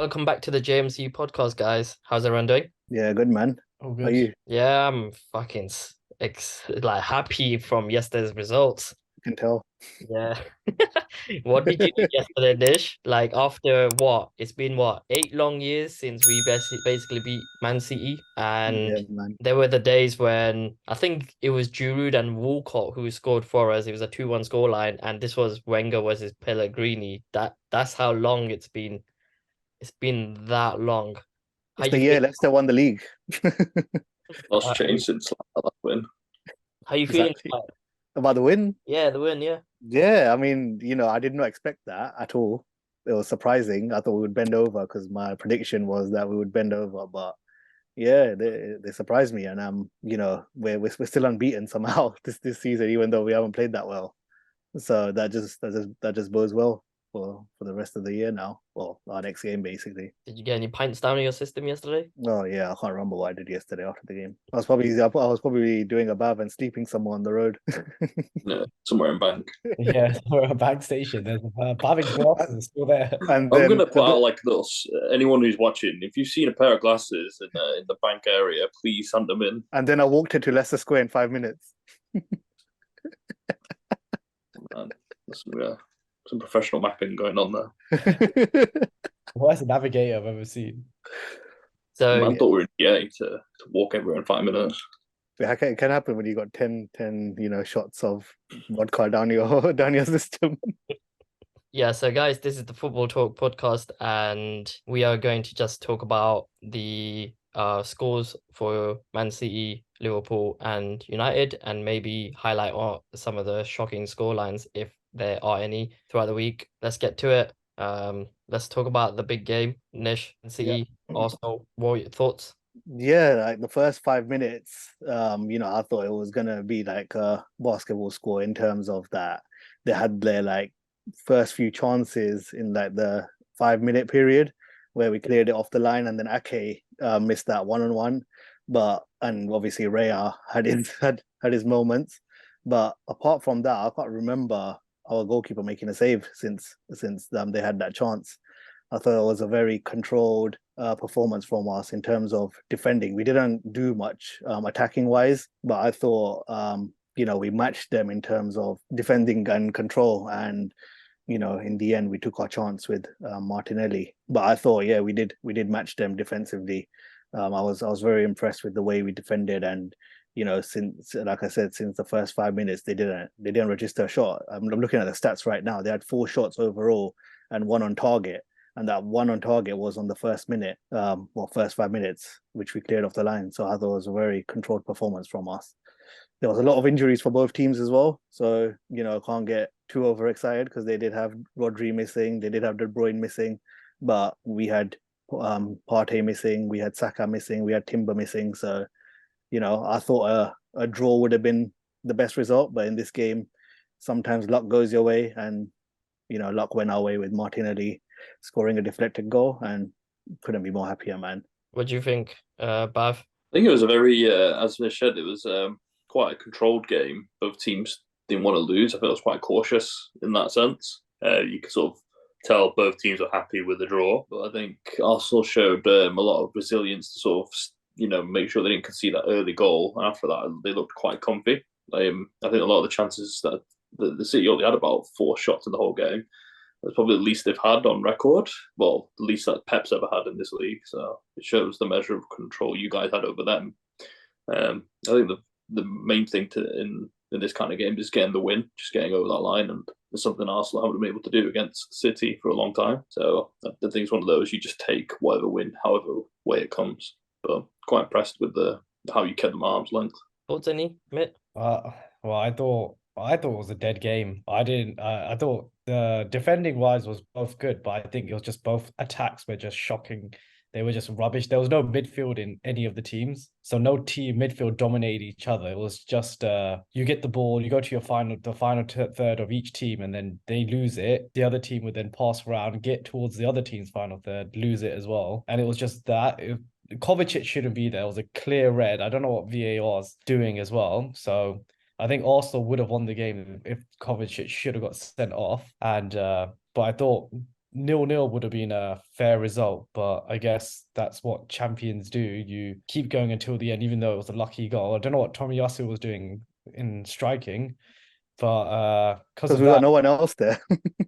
Welcome back to the JMC podcast, guys. How's everyone doing? Yeah, good man. Oh, How are good. you? Yeah, I'm fucking like happy from yesterday's results. You can tell. Yeah. What did you do yesterday, Dish? Like after what? It's been what, 8 long years since we basically beat Man City, and Yeah, man. there were the days when I think it was Giroud and Walcott who scored for us. It was a 2-1 scoreline, and this was Wenger versus Pellegrini. That's how long it's been. It's been that long. How It's the you year feel? Leicester won the league. Lots Uh, changed since that win. how you feeling Exactly. about? About the win? Yeah, the win, yeah. Yeah, I mean, I did not expect that at all. It was surprising. I thought we would bend over because my prediction was that we would bend over, but yeah, they surprised me, and we're still unbeaten somehow this season, even though we haven't played that well. So that just bodes well for the rest of the year now. Well, our next game basically. Did you get any pints down in your system yesterday? Oh yeah, I can't remember what I did yesterday after the game. I was probably doing a bath and sleeping somewhere on the road. Yeah, somewhere in bank. Yeah, we're at a bank station. There's Pavic glasses are still there. And I'm then gonna put out like this. Anyone who's watching, if you've seen a pair of glasses in the bank area, please hand them in. I walked into Leicester Square in 5 minutes. Man, there's some professional mapping going on there. Worst navigator I've ever seen. So Man thought we were in EA to walk everywhere in 5 minutes. It can happen when you got 10, shots of vodka down your system. yeah, so guys, this is the Football Talk podcast, and we are going to just talk about the scores for Man City, Liverpool, and United, and maybe highlight some of the shocking score lines if there are any throughout the week. Let's get to it. Let's talk about the big game, Nish, Man Yeah. City, Arsenal. What are your thoughts? Yeah, like the first 5 minutes, I thought it was gonna be like a basketball score in terms of that they had their like first few chances in like the 5 minute period where we cleared it off the line, and then Ake missed that one-on-one. But and obviously Raya had his moments. But apart from that, I can't remember our goalkeeper making a save since they had that chance. I thought it was a very controlled performance from us in terms of defending. We didn't do much attacking wise, but I thought we matched them in terms of defending and control. And in the end, we took our chance with Martinelli. But I thought, yeah, we did match them defensively. I was very impressed with the way we defended, and since like I said, since the first 5 minutes, they didn't register a shot. I'm looking at the stats right now. They had 4 shots overall and one on target, and that one on target was on the first minute, first 5 minutes, which we cleared off the line. So I thought it was a very controlled performance from us. There was a lot of injuries for both teams as well, so can't get too overexcited because they did have Rodri missing, they did have De Bruyne missing, but we had Partey missing, we had Saka missing, we had Timber missing. So I thought a draw would have been the best result, but in this game, sometimes luck goes your way, and luck went our way with Martinelli scoring a deflected goal, and couldn't be more happier, man. What do you think, Bav? I think it was a very, as Nish said, it was quite a controlled game. Both teams didn't want to lose. I felt it was quite cautious in that sense. You could sort of tell both teams were happy with the draw, but I think Arsenal showed a lot of resilience to sort of make sure they didn't concede that early goal. And after that, they looked quite comfy. I think a lot of the chances that the City only had about 4 shots in the whole game. That's probably the least they've had on record. Well, the least that Pep's ever had in this league. So it shows the measure of control you guys had over them. I think the main thing in this kind of game is getting the win, just getting over that line, and it's something Arsenal haven't been able to do against City for a long time. So I think it's one of those you just take whatever win, however way it comes. But quite impressed with how you kept them at arm's length. Thoughts, any, Mitt? Well, I thought it was a dead game. I didn't. I thought the defending wise was both good, but I think it was just both attacks were just shocking. They were just rubbish. There was no midfield in any of the teams, so no team midfield dominated each other. It was just you get the ball, you go to the final third of each team, and then they lose it. The other team would then pass around, get towards the other team's final third, lose it as well, and it was just that. Kovacic shouldn't be there. It was a clear red. I don't know what VAR is doing as well. So I think Arsenal would have won the game if Kovacic should have got sent off. And but I thought 0-0 would have been a fair result, but I guess that's what champions do. You keep going until the end, even though it was a lucky goal. I don't know what Tomiyasu was doing in striking, but because Because of we got that, no one else there.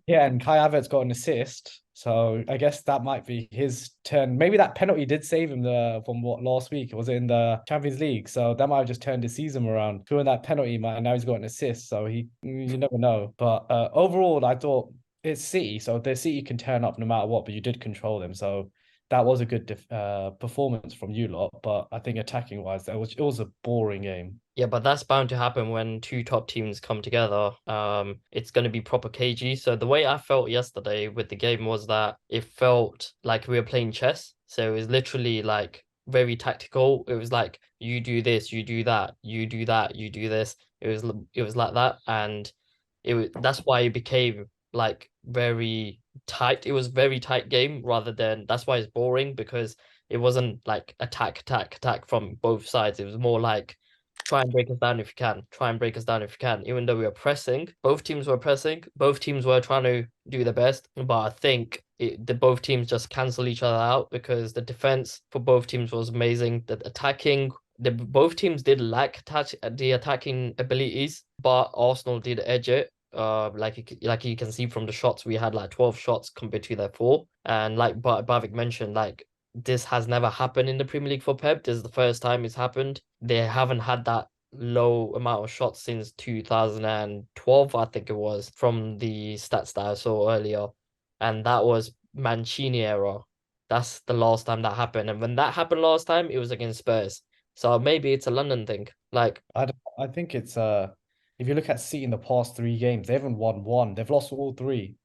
yeah, and Kai Havertz got an assist. So I guess that might be his turn. Maybe that penalty did save him from what last week. Was it in the Champions League? So that might have just turned his season around. Doing that penalty, man, now he's got an assist. So you never know. But overall, I thought it's City, so the City can turn up no matter what. But you did control them, so that was a good performance from you lot. But I think attacking wise, it was a boring game. Yeah, but that's bound to happen when two top teams come together. It's going to be proper cagey. So the way I felt yesterday with the game was that it felt like we were playing chess. So it was literally like very tactical. It was like you do this, you do that, you do that, you do this. It was like that, and that's why it became like very tight. It was very tight game rather than that's why it's boring because it wasn't like attack, attack, attack from both sides. It was more like try and break us down if you can. Try and break us down if you can. Even though we were pressing, both teams were pressing. Both teams were trying to do their best. But I think both teams just cancel each other out because the defense for both teams was amazing. The attacking, both teams did lack the attacking abilities, but Arsenal did edge it. Like you can see from the shots, we had like 12 shots compared to their 4. And like Bavik mentioned, like this has never happened in the Premier League for Pep. This is the first time it's happened. They haven't had that low amount of shots since 2012, I think it was, from the stats that I saw earlier. And that was Mancini era. That's the last time that happened. And when that happened last time, it was against Spurs. So maybe it's a London thing. Like, I think it's if you look at City in the past 3 games, they haven't won one. They've lost all 3.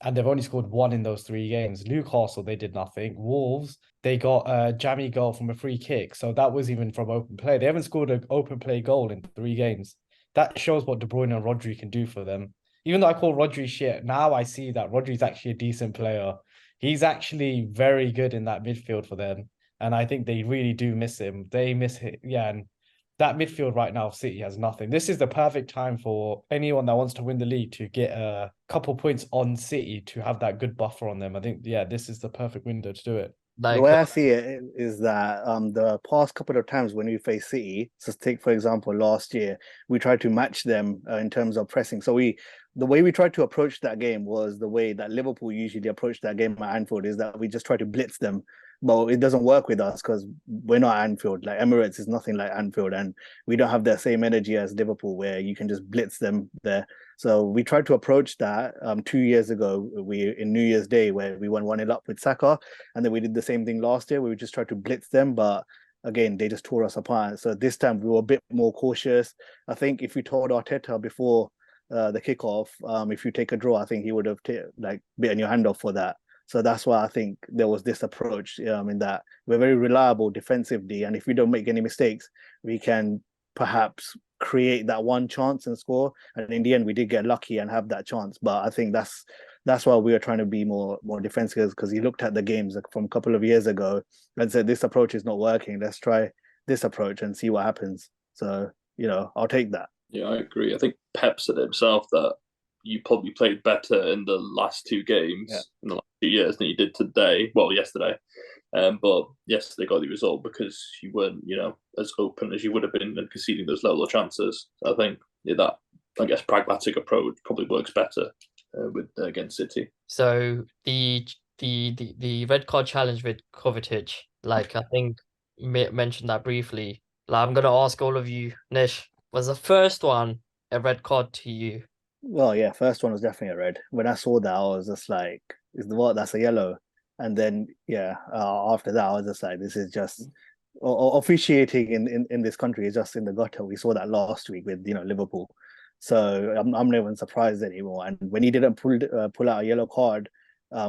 And they've only scored 1 in those 3 games. Newcastle, they did nothing. Wolves, they got a jammy goal from a free kick. So that was even from open play. They haven't scored an open play goal in 3 games. That shows what De Bruyne and Rodri can do for them. Even though I call Rodri shit, now I see that Rodri's actually a decent player. He's actually very good in that midfield for them. And I think they really do miss him. They miss him. Yeah, and that midfield right now, City has nothing. This is the perfect time for anyone that wants to win the league to get a couple points on City to have that good buffer on them. I think, yeah, this is the perfect window to do it. The way I see it is that the past couple of times when we face City, so take for example last year, we tried to match them in terms of pressing. So the way we tried to approach that game was the way that Liverpool usually approach that game at Anfield, is that we just try to blitz them. But it doesn't work with us because we're not Anfield. Like Emirates is nothing like Anfield, and we don't have that same energy as Liverpool where you can just blitz them there. So we tried to approach that 2 years ago. We in New Year's Day where we won 1-0 up with Saka, and then we did the same thing last year. We just tried to blitz them, but again they just tore us apart. So this time we were a bit more cautious. I think if you told Arteta before the kickoff, if you take a draw, I think he would have bitten your hand off for that. So that's why I think there was this approach in that we're very reliable defensively, and if we don't make any mistakes, we can perhaps create that one chance and score. And in the end, we did get lucky and have that chance. But I think that's why we are trying to be more defensive, because he looked at the games from a couple of years ago and said this approach is not working. Let's try this approach and see what happens. So I'll take that. Yeah, I agree. I think Pep said himself that you probably played better in the last 2 games in the last 2 years than you did today. Well, yesterday. But yesterday got the result because you weren't, as open as you would have been and conceding those level of chances. So I think that, I guess, pragmatic approach probably works better against City. So the red card challenge with Kovacic, like I think mentioned that briefly. Like, I'm gonna ask all of you, Nish, was the first one a red card to you? Well, yeah, first one was definitely a red. When I saw that, I was just like, that's a yellow. And then, after that, I was just like, this is just officiating in this country is just in the gutter. We saw that last week with Liverpool. So I'm not even surprised anymore. And when he didn't pull out a yellow card,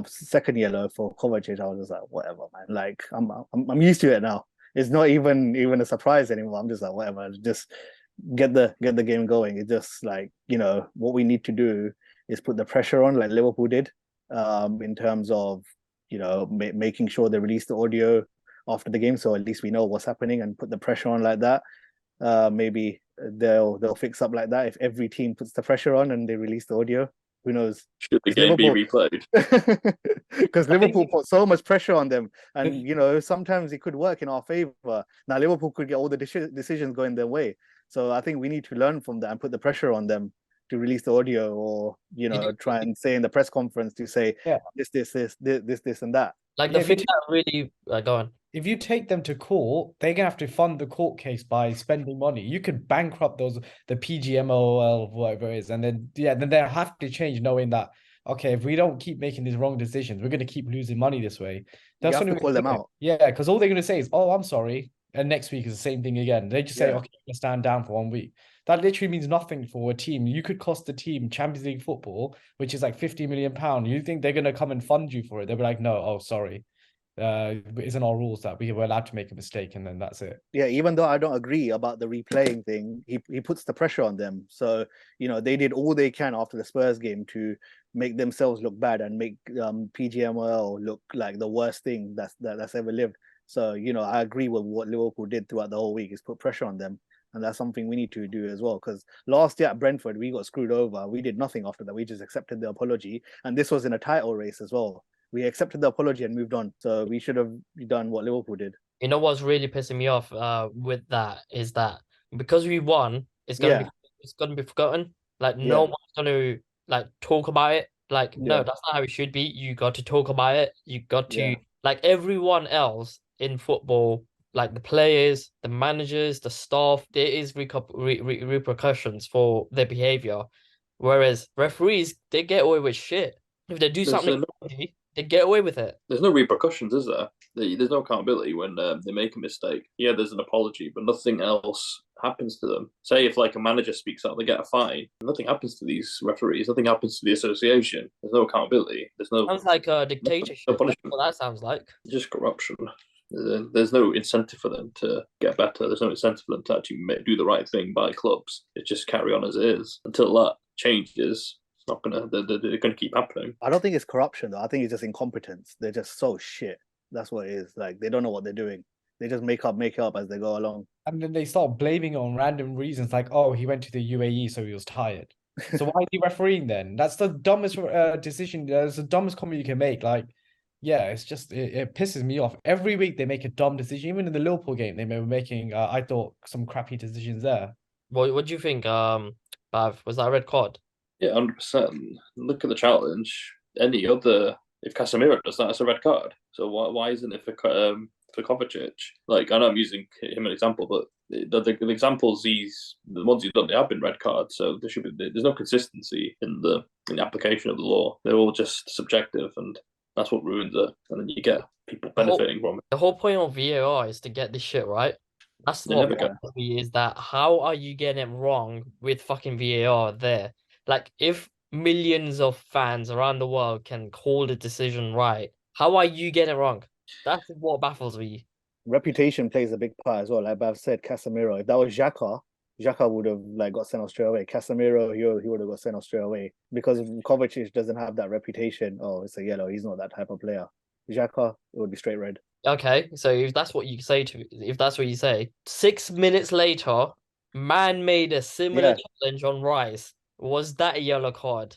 second yellow for Kovacic, I was just like, whatever, man. Like I'm used to it now. It's not even a surprise anymore. I'm just like, whatever. Just get the game going. It's just like, what we need to do is put the pressure on like Liverpool did, in terms of making sure they release the audio after the game, so at least we know what's happening, and put the pressure on like that. Maybe they'll fix up like that if every team puts the pressure on and they release the audio. Who knows? Should the 'Cause game be Liverpool- replayed? Because I think Liverpool it- put so much pressure on them, and sometimes it could work in our favor. Now Liverpool could get all the decisions going their way, so I think we need to learn from that and put the pressure on them to release the audio, or try and say in the press conference to say Yeah. this and that. Like Yeah, the thing that really go on. If you take them to court, they're gonna have to fund the court case by spending money. You could bankrupt the PGMOL, whatever it is, and then then they'll have to change, knowing that okay, if we don't keep making these wrong decisions, we're gonna keep losing money this way. You have the to only call way them do it. out. Yeah, because all they're gonna say is, "Oh, I'm sorry," and next week is the same thing again. They just say, Yeah. "Okay, we're gonna stand down for 1 week." That literally means nothing for a team. You could cost the team Champions League football, which is like £50 million. You think they're gonna come and fund you for it? They'll be like, "No, oh, sorry. It's in our rules that we were allowed to make a mistake," and then that's it. Yeah, even though I don't agree about the replaying thing, he puts the pressure on them. So they did all they can after the Spurs game to make themselves look bad and make PGMOL look like the worst thing that's ever lived. So I agree with what Liverpool did throughout the whole week, is put pressure on them, and that's something we need to do as well. Because last year at Brentford, we got screwed over. We did nothing after that. We just accepted the apology, and this was in a title race as well. We accepted the apology and moved on. So we should have done what Liverpool did. You know what's really pissing me off with that is that because we won, it's gonna be forgotten. Like no one's gonna like talk about it. Like no, that's not how it should be. You got to talk about it. You got to like everyone else in football, like the players, the managers, the staff. There is repercussions for their behavior, whereas referees, they get away with shit. If they do something, they get away with it. There's no repercussions, is there? There's no accountability when they make a mistake. Yeah, there's an apology, but nothing else happens to them. Say if like a manager speaks out, they get a fine. Nothing happens to these referees. Nothing happens to the association. There's no accountability. There's no. Sounds like a dictatorship. No punishment. That's what that sounds like. Just corruption. There's no incentive for them to get better. There's no incentive for them to actually do the right thing by clubs. It's just carry on as it is until that changes. Not gonna they're gonna keep happening. I don't think it's corruption though. I think it's just incompetence. They're just so shit. That's what it is. Like they don't know what they're doing. They just make up as they go along. And then they start blaming it on random reasons, like, "Oh, he went to the UAE, so he was tired." So why is he refereeing then? That's the dumbest decision. That's the dumbest comment you can make. Like, yeah, it's just it pisses me off. Every week they make a dumb decision. Even in the Liverpool game, they were making I thought some crappy decisions there. What do you think? Bav, was that a red card? Yeah, 100%. Look at the challenge. Any other, if Casemiro does that, it's a red card. So why isn't it for Kovacic? Like, I know I'm using him an example, but the examples the ones he's done, they have been red cards. So there's no consistency in the application of the law. They're all just subjective, and that's what ruins it. And then you get people benefiting from it. The whole point of VAR is to get this shit right. That's what bothers me, is that how are you getting it wrong with fucking VAR there? Like, if millions of fans around the world can call the decision right, how are you getting it wrong? That's what baffles me. Reputation plays a big part as well. Like I've said, Casemiro. If that was Xhaka would have like got sent off straight away. Casemiro, he would have got sent off straight away because Kovacic doesn't have that reputation. Oh, it's a yellow. He's not that type of player. Xhaka, it would be straight red. Okay, so if that's what you say, 6 minutes later, man made a similar challenge on Rice. Was that a yellow card?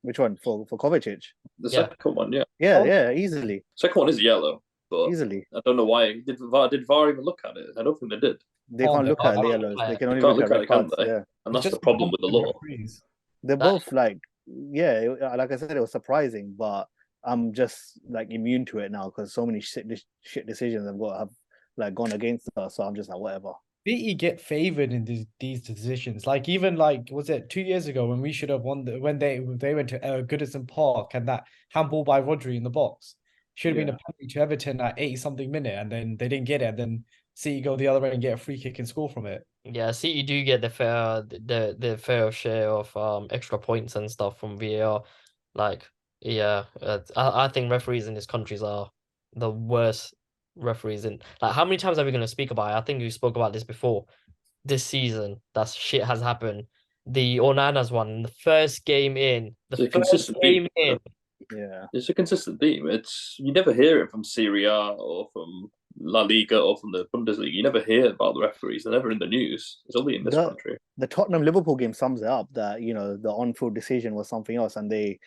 Which one? For Kovacic? The second one, yeah. Yeah, easily. Second one is yellow, but easily. I don't know why. Did VAR even look at it? I don't think they did. They can't look at the yellows. They can only look at red cards. Yeah. And that's the problem with the law. They're both like, like I said, it was surprising, but I'm just like immune to it now because so many shit decisions have like gone against us. So I'm just like, whatever. City get favored in these decisions. Like even was it 2 years ago when we should have won when they went to Goodison Park and that handball by Rodri in the box should have been a penalty to Everton at 80-something minute, and then they didn't get it. And then City go the other way and get a free kick and score from it. Yeah, City do get the fair share of extra points and stuff from VAR. Like, I think referees in these countries are the worst referees in. Like, how many times are we going to speak about it? I think we spoke about this before. This season, that shit has happened. The Onana's one, the first game in, Yeah, it's a consistent theme. You never hear it from Serie A or from La Liga or from the Bundesliga, you never hear about the referees. They're never in the news. It's only in this country. The Tottenham Liverpool game sums it up that the on-field decision was something else, and they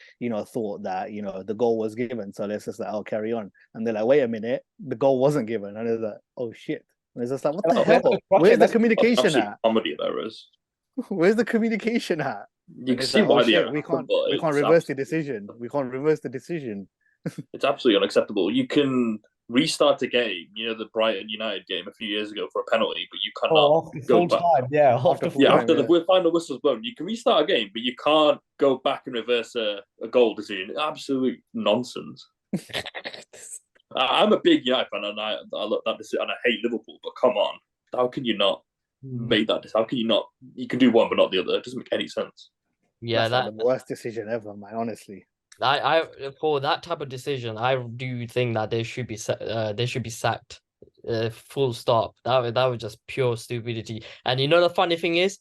thought that the goal was given, so let's just like, oh, carry on. And they're like, wait a minute, the goal wasn't given, and it's like, oh shit. And it's just like, what the hell? Where's the communication at? Comedy of errors. Where's the communication at? You can see why we can't reverse the decision. We can't reverse the decision. It's absolutely unacceptable. You can restart a game, the Brighton United game a few years ago for a penalty, but you cannot go back. After the final whistle's blown, you can restart a game, but you can't go back and reverse a goal decision. Absolute nonsense. I'm a big United fan, and I look at this and I hate Liverpool, but come on, how can you not make that? How can you not? You can do one but not the other. It doesn't make any sense. Yeah, that's like the worst decision ever, man. Honestly. I for that type of decision, I do think that they should be sacked. Full stop. That was just pure stupidity. And the funny thing is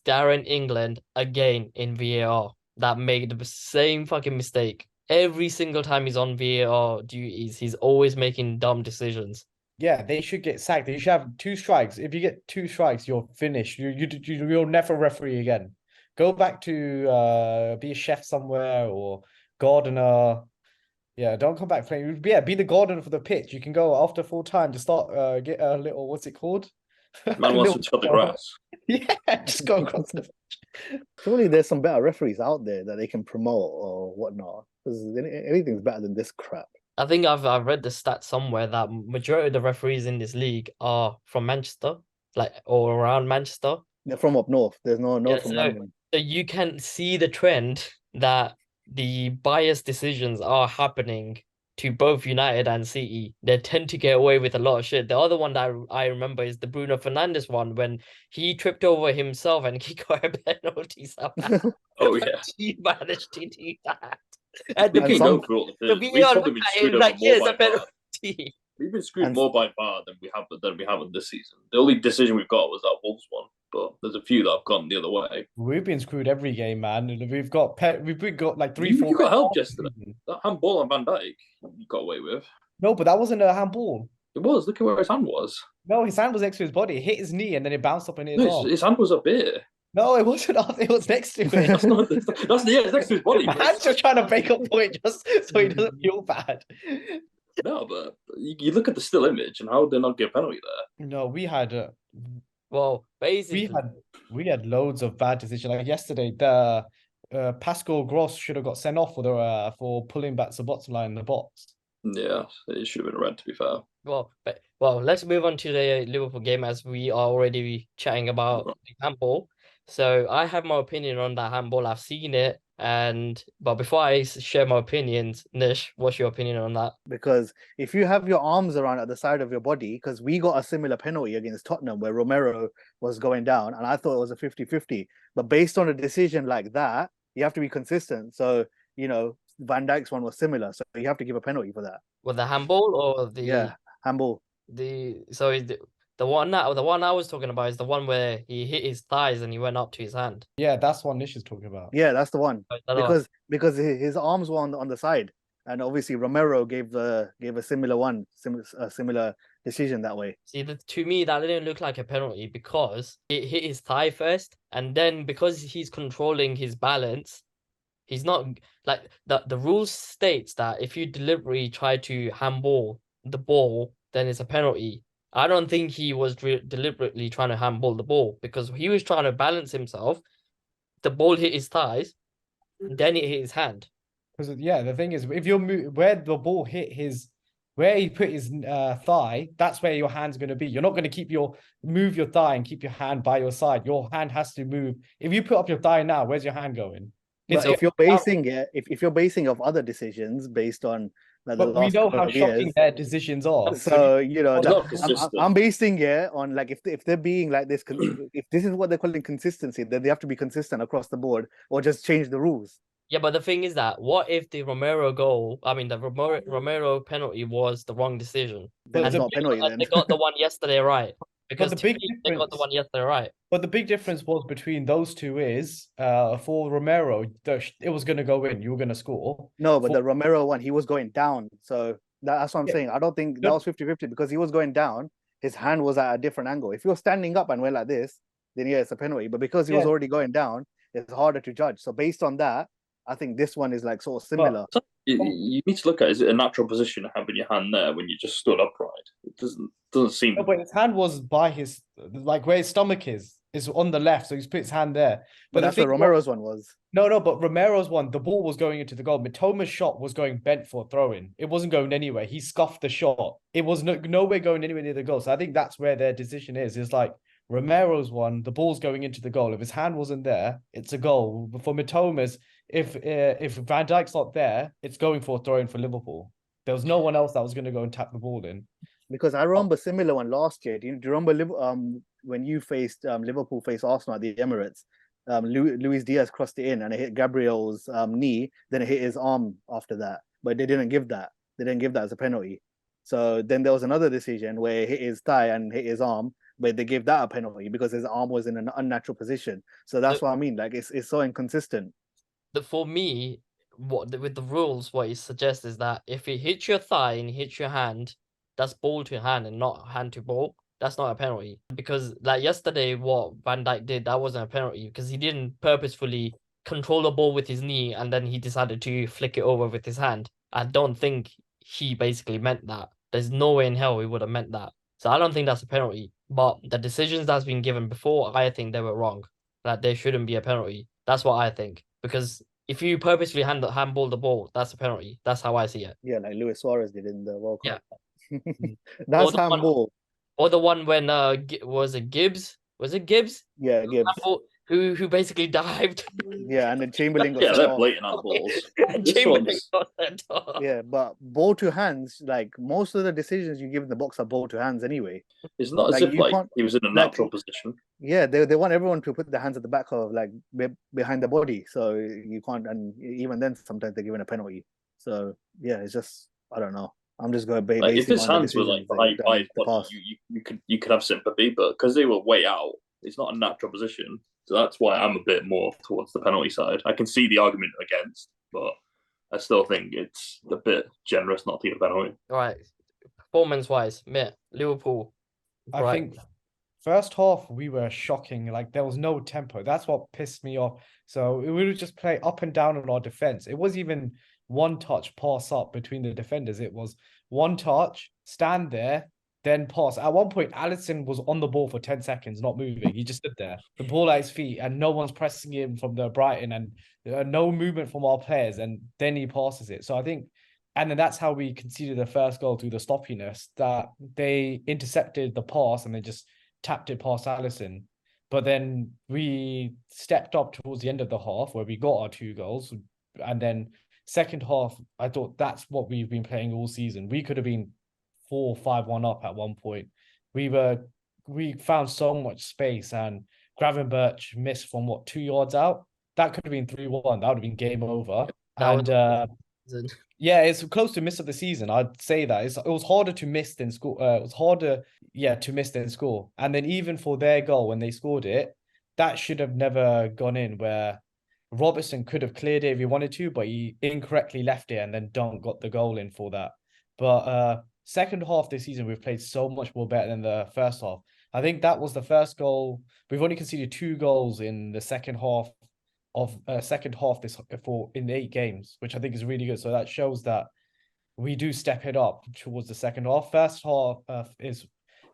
Darren England again in VAR that made the same fucking mistake every single time he's on VAR duties. He's always making dumb decisions. Yeah, they should get sacked. You should have 2 strikes. If you get 2 strikes, you're finished. You'll never referee again. Go back to be a chef somewhere or gardener. Yeah, don't come back playing. Yeah, be the gardener for the pitch. You can go after full time to start get a little, what's it called? Man wants to cut the grass. Yeah, just go across the pitch. Surely there's some better referees out there that they can promote or whatnot. Because anything's better than this crap. I think I've read the stat somewhere that majority of the referees in this league are from Manchester, or around Manchester. They're from up north. There's no from London. So you can see the trend that the biased decisions are happening to both United and City. They tend to get away with a lot of shit. The other one that I remember is the Bruno Fernandes one when he tripped over himself and he got a penalty somehow. Oh yeah, he managed to do that. And we've been screwed more by VAR than we have in this season. The only decision we've got was that Wolves one, but there's a few that have gone the other way. We've been screwed every game, man. We've got like 3-4. You got help yesterday. That handball on Van Dijk, you got away with. No, but that wasn't a handball. It was. Look at where his hand was. No, his hand was next to his body. It hit his knee and then it bounced up in his arm. His hand was up here. No, it wasn't up. It was next to it. It's next to his body. Man's just trying to make a point just so he doesn't feel bad. No, but you look at the still image and how did they not get a penalty there? No, we had basically we had loads of bad decisions. Like yesterday, the Pascal Gross should have got sent off for pulling back Sabotzola in the box. Yeah, it should have been red, to be fair. Well, let's move on to the Liverpool game as we are already chatting about the handball. So I have my opinion on that handball. I've seen it, but before I share my opinions, Nish, what's your opinion on that? Because if you have your arms around at the side of your body, because we got a similar penalty against Tottenham where Romero was going down, and I thought it was a 50-50. But based on a decision like that, you have to be consistent. So, Van Dijk's one was similar, so you have to give a penalty for that. With the handball or the handball? The one I was talking about is the one where he hit his thighs and he went up to his hand. Yeah, that's what Nish is talking about. Yeah, that's the one. Because his arms were on the side, and obviously Romero gave a similar decision that way. See, to me that didn't look like a penalty because it hit his thigh first, and then because he's controlling his balance, he's not like the rules states that if you deliberately try to handball the ball, then it's a penalty. I don't think he was deliberately trying to handball the ball because he was trying to balance himself. The ball hit his thighs, then it hit his hand. Because the thing is, if you're where the ball hit where he put his thigh, that's where your hand's going to be. You're not going to move your thigh and keep your hand by your side. Your hand has to move. If you put up your thigh now, where's your hand going? But if you're basing off other decisions based on but we know how shocking their decisions are. So I'm basing it on like if they're being like this, if this is what they're calling consistency, then they have to be consistent across the board or just change the rules. Yeah, but the thing is that what if the Romero Romero penalty was the wrong decision? Then it's not penalty. They got the one yesterday right. Because they got the one yesterday right. But the big difference was between those two is for Romero, it was going to go in. You were going to score. No, but the Romero one, he was going down. So That's what I'm Yeah. saying. I don't think that Good. was 50-50 because he was going down. His hand was at a different angle. If you're standing up and went like this, then yeah, it's a penalty. But because he was Yeah, already going down, it's harder to judge. So based on that, I think this one is like sort of but similar. So you need to look at, is it a natural position having your hand there when you just stood upright? It doesn't seem. no, but his hand was by his, like where his stomach is on the left, so he's put his hand there. But But the that's what thing was, Romero's one was. no, but Romero's one, the ball was going into the goal. Mitoma's shot was going bent for a throw in. It wasn't going anywhere. He scuffed the shot. It was nowhere going anywhere near the goal. So I think that's where their decision is. It's like Romero's one, the ball's going into the goal. If his hand wasn't there, it's a goal. But for Mitoma's, if Van Dijk's not there, it's going for a throw in for Liverpool. There was no one else that was going to go and tap the ball in. Because I remember similar one last year. Do you remember when you faced Liverpool faced Arsenal at the Emirates? Luis Diaz crossed it in and it hit Gabriel's knee, then it hit his arm after that. But they didn't give that. They didn't give that as a penalty. So then there was another decision where it hit his thigh and hit his arm, but they gave that a penalty because his arm was in an unnatural position. So that's what I mean. Like it's so inconsistent. For me, with the rules, what it suggests is that if it hits your thigh and it hits your hand, that's ball to hand and not hand to ball. That's not a penalty. Because like yesterday, what Van Dijk did, that wasn't a penalty because he didn't purposefully control the ball with his knee and then he decided to flick it over with his hand. I don't think he basically meant that. There's no way in hell he would have meant that. So I don't think that's a penalty. But the decisions that's been given before, I think they were wrong. That there shouldn't be a penalty. That's what I think. Because if you purposely handball the ball, that's a penalty. That's how I see it. Yeah, like Luis Suarez did in the World Cup. Or That's the one, handball. or the one when was it Gibbs? Was it Gibbs? Yeah, Gibbs. Who basically dived. Yeah, and then Chamberlain got Yeah, sent they're off. blatant handballs. This Chamberlain one's got sent off. Yeah, but ball to hands, like most of the decisions you give in the box are ball to hands anyway. it's not as Like if you like can't, he was in a like natural position. yeah, they want everyone to put their hands at the back of like behind the body, so you can't. And even then, sometimes they're given a penalty. So yeah, it's just I don't know. I'm just going Like if basing his on the hands were like decisions that behind you've done in his the body, past. you could have sympathy, but because they were way out, it's not a natural position. So that's why I'm a bit more towards the penalty side. I can see the argument against, but I still think it's a bit generous not to give a penalty. All right. Performance wise, Liverpool. I Right. think first half we were shocking. Like there was no tempo. That's what pissed me off. So we would just play up and down on our defense. It was even one touch pass up between the defenders. It was one touch, stand there, then pass. At one point, Alisson was on the ball for 10 seconds, not moving. He just stood there, the ball at his feet, and no one's pressing him from the Brighton, and no movement from our players. And then he passes it. So I think, and then that's how we conceded the first goal through the sloppiness, that they intercepted the pass and they just tapped it past Alisson. But then we stepped up towards the end of the half where we got our 2 goals. And then second half, I thought that's what we've been playing all season. We could have been 4-5-1 up at one point. We found so much space, and Gravenberch missed from 2 yards out. That could have been 3-1. That would have been game over. That And yeah, it's close to miss of the season. I'd say that it was harder to miss than score. It was harder, to miss than score. And then even for their goal when they scored it, that should have never gone in. Where Robertson could have cleared it if he wanted to, but he incorrectly left it, and then Dunk got the goal in for that. But second half this season, we've played so much more better than the first half. I think that was the first goal. We've only conceded 2 goals in the second half this for in the 8 games, which I think is really good. So that shows that we do step it up towards the second half. First half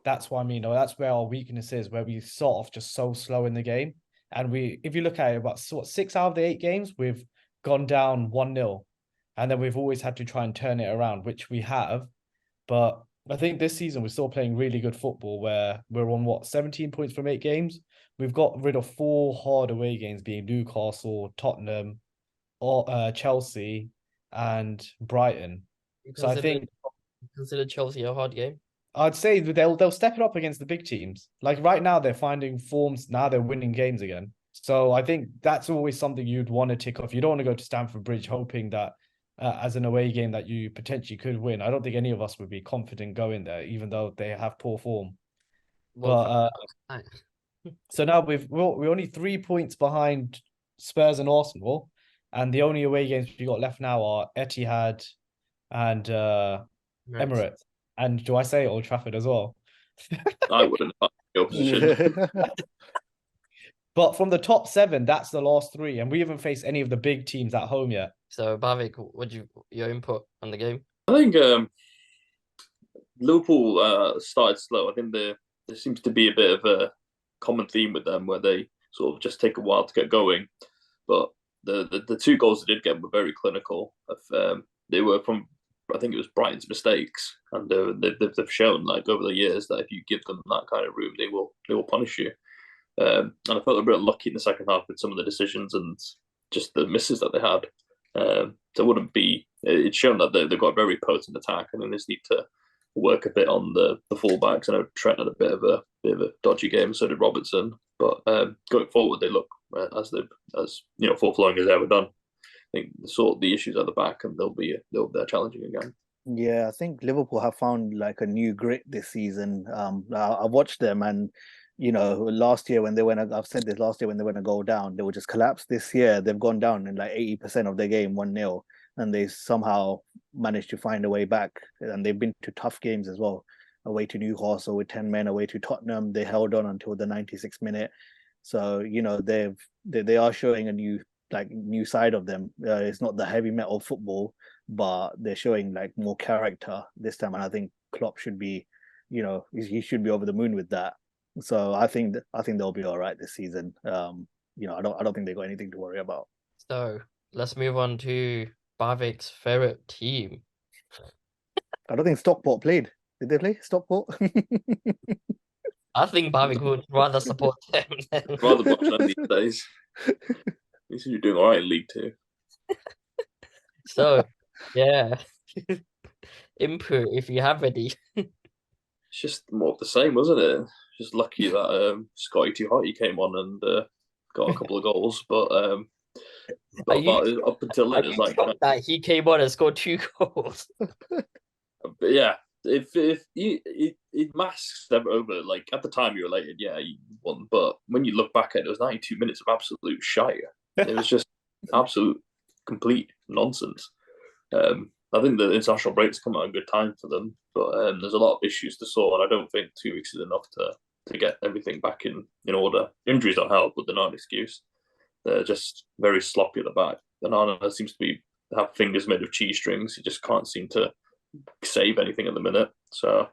that's what I mean. That's where our weakness is, where we sort of just so slow in the game. And if you look at it, about 6 out of the 8 games, we've gone down 1-0, and then we've always had to try and turn it around, which we have. But I think this season we're still playing really good football, where we're on 17 points from 8 games. We've got rid of 4 hard away games, being Newcastle, Tottenham, or Chelsea, and Brighton. So I think consider Chelsea a hard game. I'd say they'll step it up against the big teams. Like right now, they're finding forms. Now they're winning games again. So I think that's always something you'd want to tick off. You don't want to go to Stamford Bridge hoping that as an away game that you potentially could win. I don't think any of us would be confident going there, even though they have poor form. Well, So now we're only 3 points behind Spurs and Arsenal, and the only away games we got left now are Etihad and Emirates. And do I say Old Trafford as well? I wouldn't have your position. But from the top 7, that's the last 3, and we haven't faced any of the big teams at home yet. So Bavik, your input on the game? I think Liverpool started slow. I think there seems to be a bit of a common theme with them where they sort of just take a while to get going. But the 2 goals they did get were very clinical. They were from, I think it was Brighton's mistakes, and they've shown like over the years that if you give them that kind of room, they will punish you. And I felt a bit lucky in the second half with some of the decisions and just the misses that they had. So it wouldn't be. It's shown that they've got a very potent attack, and then they just need to work a bit on the fullbacks. I know Trent had a bit of a dodgy game, so did Robertson. But going forward, they look as full flowing as they ever done. I think sort the issues at the back, and they're challenging again. Yeah, I think Liverpool have found like a new grit this season. I watched them, and last year when they went, I've said this last year when they went to go down, they would just collapse. This year they've gone down in like 80% of their game 1-0, and they somehow managed to find a way back. And they've been to tough games as well. Away to Newcastle with 10 men, away to Tottenham, they held on until the 96th minute. So they are showing a new side of them. It's not the heavy metal football, but they're showing like more character this time. And I think Klopp should be, he should be over the moon with that. So I think they'll be all right this season. I don't think they got anything to worry about. So let's move on to Bavik's favorite team. I don't think Stockport played. Did they play Stockport? I think Bavik would rather support them than Rather watch them these days. You seem you're doing all right in League 2. So yeah. Input if you have any. It's just more of the same, wasn't it? Just lucky that Scotty Too Hotty came on and got a couple of goals, but up until then, it's like that he came on and scored 2 goals. But yeah, if it masks them over. Like at the time, you were elated, yeah, you won. But when you look back at it, it was 92 minutes of absolute shite. It was just absolute complete nonsense. I think the international break's come at a good time for them, but there's a lot of issues to sort, and I don't think 2 weeks is enough to get everything back in order. Injuries don't help, but they're not an excuse. They're just very sloppy at the back. Onana seems to have fingers made of cheese strings. He just can't seem to save anything at the minute. So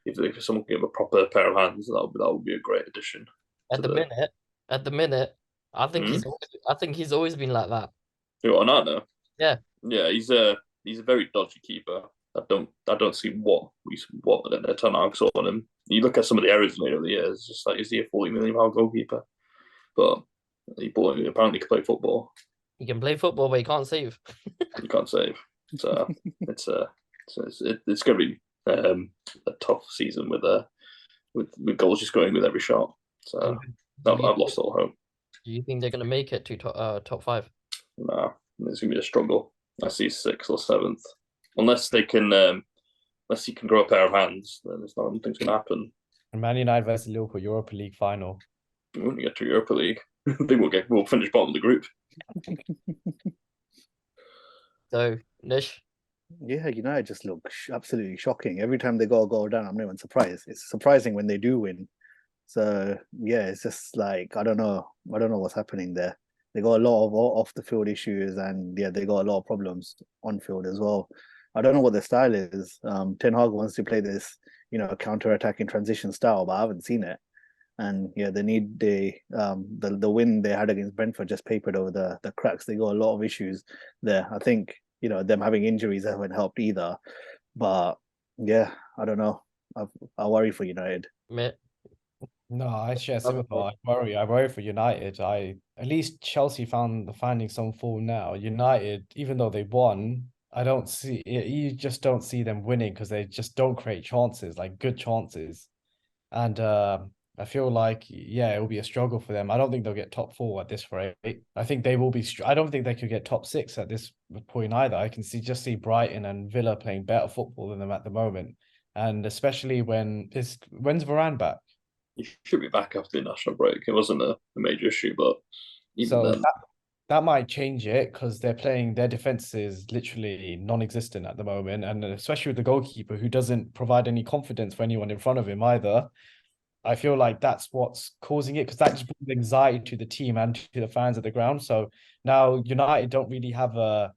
if someone can give a proper pair of hands, that would be a great addition. At the minute, I think he's always been like that. You know, Onana? Yeah. Yeah, he's a very dodgy keeper. I don't see what they're turning out on him. You look at some of the errors made over the years, it's just like, is he a £40 million goalkeeper? But he apparently can play football. He can play football, but he can't save. He can't save. So it's going to be a tough season with goals just going with every shot. So I've lost all hope. Do you think they're going to make it to top 5? No, it's going to be a struggle. I see 6th or 7th, unless he can grow a pair of hands. Then nothing's going to happen. Man United versus Liverpool Europa League final. We won't get to Europa League. I think we'll finish bottom of the group. So Nish. Yeah, United just look absolutely shocking. Every time they go down, I'm not even surprised. It's surprising when they do win. So yeah, it's just like I don't know what's happening there. They got a lot of off the field issues, and yeah, they got a lot of problems on field as well. I don't know what their style is. Ten Hag wants to play this, counter-attacking transition style, but I haven't seen it. And yeah, they need the win they had against Brentford just papered over the cracks. They got a lot of issues there. I think them having injuries haven't helped either. But yeah, I don't know. I worry for United. No, I share similar. I worry for United. At least Chelsea finding some form now. United, even though they won, I don't see it. You just don't see them winning because they just don't create chances, like good chances. And I feel like it will be a struggle for them. I don't think they'll get top 4 at this rate. I think they will be. I don't think they could get top 6 at this point either. I can see Brighton and Villa playing better football than them at the moment, and especially when's Varane back? He should be back after the national break. It wasn't a major issue, but even then. that might change it because they're playing, their defense is literally non-existent at the moment, and especially with the goalkeeper who doesn't provide any confidence for anyone in front of him either. I feel like that's what's causing it, because that just brings anxiety to the team and to the fans at the ground. So now United don't really have a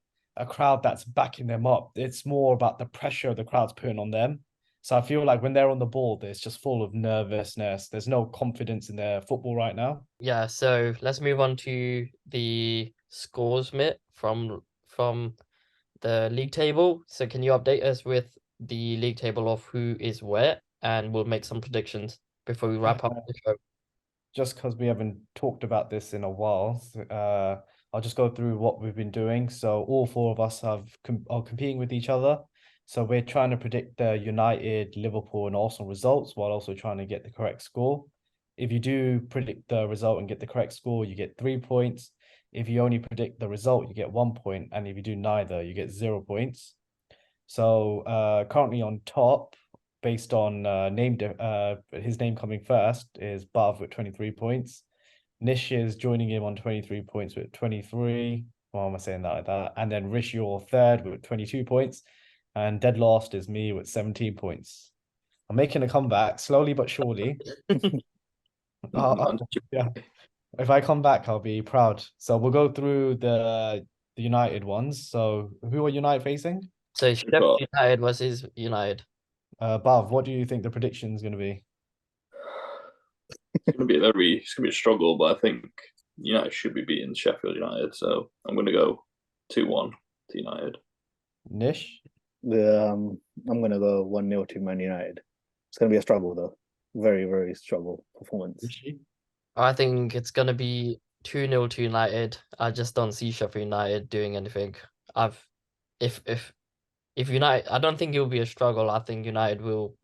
crowd that's backing them up. It's more about the pressure the crowd's putting on them. So I feel like when they're on the ball, it's just full of nervousness. There's no confidence in their football right now. Yeah, so let's move on to the scores, Mitt, from the league table. So can you update us with the league table of who is where, and we'll make some predictions before we wrap up the show. Just because we haven't talked about this in a while, I'll just go through what we've been doing. So all four of us are competing with each other. So we're trying to predict the United, Liverpool, and Arsenal results while also trying to get the correct score. If you do predict the result and get the correct score, you get 3 points. If you only predict the result, you get 1 point. And if you do neither, you get 0 points. So currently on top, based on his name coming first, is Bav with 23 points. Nish is joining him on 23 points with 23. Why am I saying that like that? And then Rish, you're third with 22 points. And dead last is me with 17 points. I'm making a comeback slowly but surely. Yeah. If I come back, I'll be proud. So we'll go through the United ones. So who are United facing? So Sheffield United versus United. Bav, what do you think the prediction is going to be? It's going to be a struggle, but I think United should be beating Sheffield United. So I'm going to go 2-1 to United. Nish? I'm going to go 1-0 to Man United. It's going to be a struggle, though. Very, very struggle performance. I think it's going to be 2-0 to United. I just don't see Sheffield United doing anything. If United, I don't think it will be a struggle. I think United will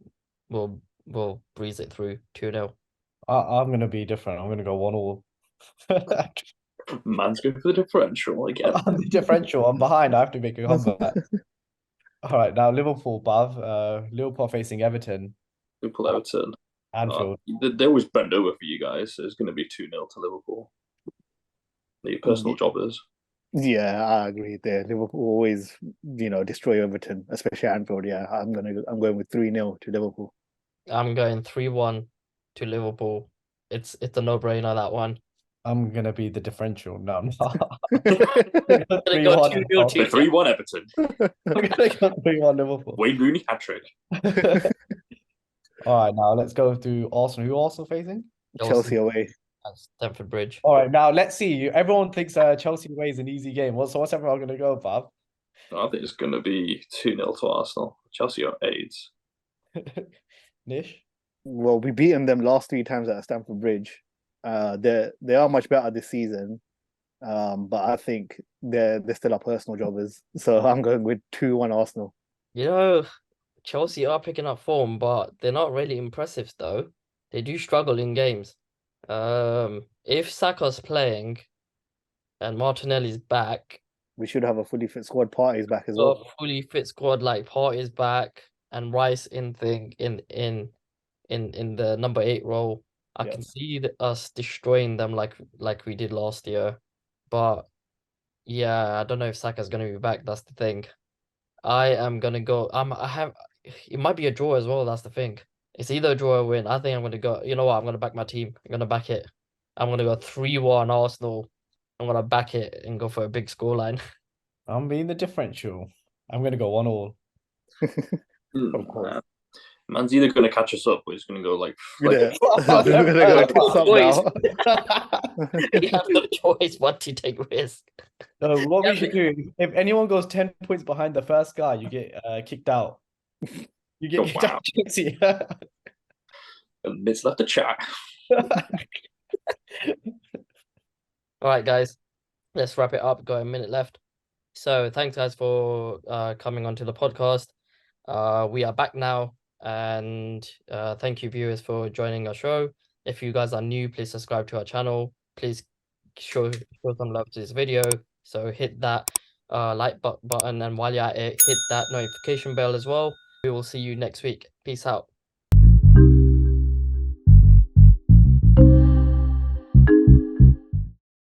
breeze it through 2-0. I'm going to be different. I'm going to go 1-1. Man's going for the differential again. I'm the differential. I'm behind. I have to make a comeback. All right, now Liverpool, Bav. Liverpool facing Everton. Liverpool, Everton. Anfield. They always bend over for you guys, so it's going to be 2-0 to Liverpool. The personal jobbers. Yeah, I agree there. Liverpool always, destroy Everton, especially Anfield. Yeah, I'm going with 3-0 to Liverpool. I'm going 3-1 to Liverpool. It's a no-brainer, that one. I'm gonna be the differential. No, I'm not. I'm gonna go 2-0 to 3-1 Everton. I'm gonna go 3-1 Liverpool. Wayne Rooney hat-trick. All right, now let's go through Arsenal. Who Arsenal facing? Chelsea away. at Stamford Bridge. All right, now let's see. Everyone thinks Chelsea away is an easy game. What's everyone gonna go, Bob? I think it's going to be 2-0 to Arsenal. Chelsea are AIDS. Nish? Well, we beaten them last 3 times at Stamford Bridge. They are much better this season, but I think they're still our personal jobbers. So I'm going with 2-1 Arsenal. Chelsea are picking up form, but they're not really impressive though. They do struggle in games. If Saka's playing and Martinelli's back, we should have a fully fit squad. Party's back as well. A fully fit squad like Party's back and Rice in the number 8 role. I can see us destroying them like we did last year. But yeah, I don't know if Saka's gonna be back. That's the thing. I am gonna go. It might be a draw as well. That's the thing. It's either a draw or a win. I think I'm gonna go. You know what? I'm gonna back my team. I'm gonna back it. I'm gonna go 3-1 Arsenal. I'm gonna back it and go for a big scoreline. I'm being the differential. I'm gonna go 1-1. Of course. Man's either going to catch us up or he's going to go like We're gonna go tits up now. You have no choice but to take risk. What we should do, if anyone goes 10 points behind the first guy, you get kicked out. You get kicked out. And it's left a chat. All right, guys, let's wrap it up. Got a minute left. So thanks, guys, for coming onto the podcast. We are back now, and thank you, viewers, for joining our show. If you guys are new, please subscribe to our channel. Please show some love to this video. So hit that like button, and while you're at it, hit that notification bell as well. We will see you next week. Peace out.